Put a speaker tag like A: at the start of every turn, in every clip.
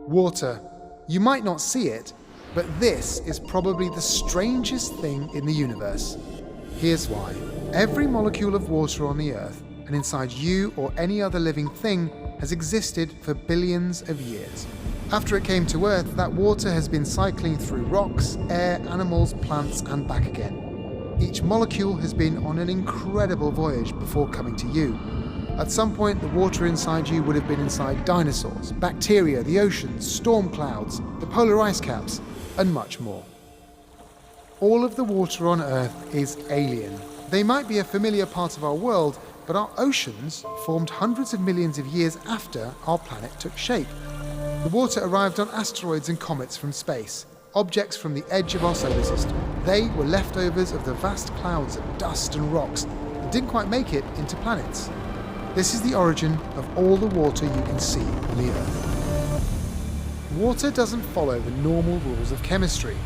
A: Water. You might not see it, but this is probably the strangest thing in the universe. Here's why. Every molecule of water on the Earth, and inside you or any other living thing, has existed for billions of years. After it came to Earth, that water has been cycling through rocks, air, animals, plants, and back again. Each molecule has been on an incredible voyage before coming to you. At some point, the water inside you would have been inside dinosaurs, bacteria, the oceans, storm clouds, the polar ice caps, and much more. All of the water on Earth is alien. They might be a familiar part of our world, but our oceans formed hundreds of millions of years after our planet took shape. The water arrived on asteroids and comets from space, objects from the edge of our solar system. They were leftovers of the vast clouds of dust and rocks that didn't quite make it into planets. This is the origin of all the water you can see on the Earth. Water doesn't follow the normal rules of chemistry.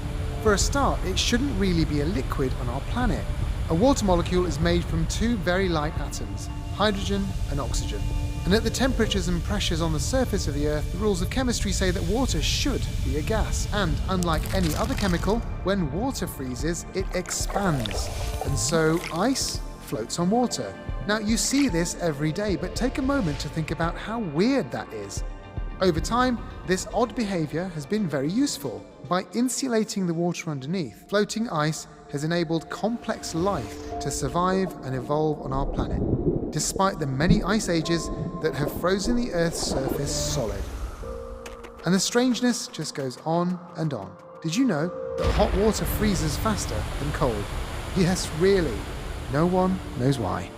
A: For a start, it shouldn't really be a liquid on our planet. A water molecule is made from two very light atoms, hydrogen and oxygen. And at the temperatures and pressures on the surface of the Earth, the rules of chemistry say that water should be a gas. And unlike any other chemical, when water freezes, it expands. And so ice floats on water. Now, you see this every day, but take a moment to think about how weird that is. Over time, this odd behavior has been very useful. By insulating the water underneath, floating ice has enabled complex life to survive and evolve on our planet, despite the many ice ages that have frozen the Earth's surface solid. And the strangeness just goes on and on. Did you know that hot water freezes faster than cold? Yes, really. No one knows why.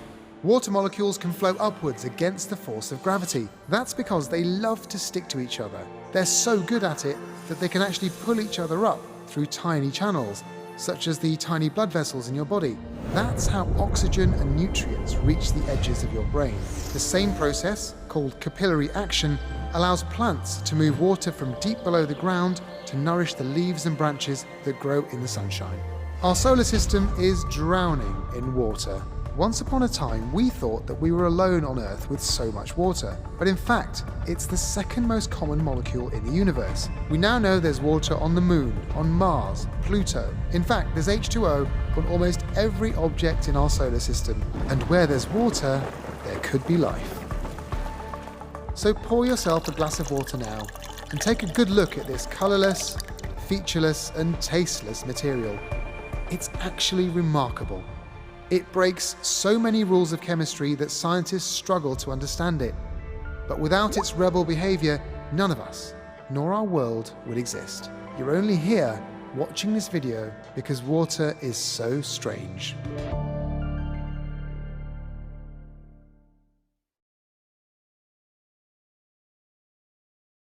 A: Water molecules can flow upwards against the force of gravity. That's because they love to stick to each other. They're so good at it that they can actually pull each other up through tiny channels, such as the tiny blood vessels in your body. That's how oxygen and nutrients reach the edges of your brain. The same process, called capillary action, allows plants to move water from deep below the ground to nourish the leaves and branches that grow in the sunshine. Our solar system is drowning in water. Once upon a time, we thought that we were alone on Earth with so much water. But in fact, it's the second most common molecule in the universe. We now know there's water on the Moon, on Mars, Pluto. In fact, there's H2O on almost every object in our solar system. And where there's water, there could be life. So pour yourself a glass of water now and take a good look at this colourless, featureless, and tasteless material. It's actually remarkable. It breaks so many rules of chemistry that scientists struggle to understand it. But without its rebel behavior, none of us, nor our world, would exist. You're only here watching this video because water is so strange.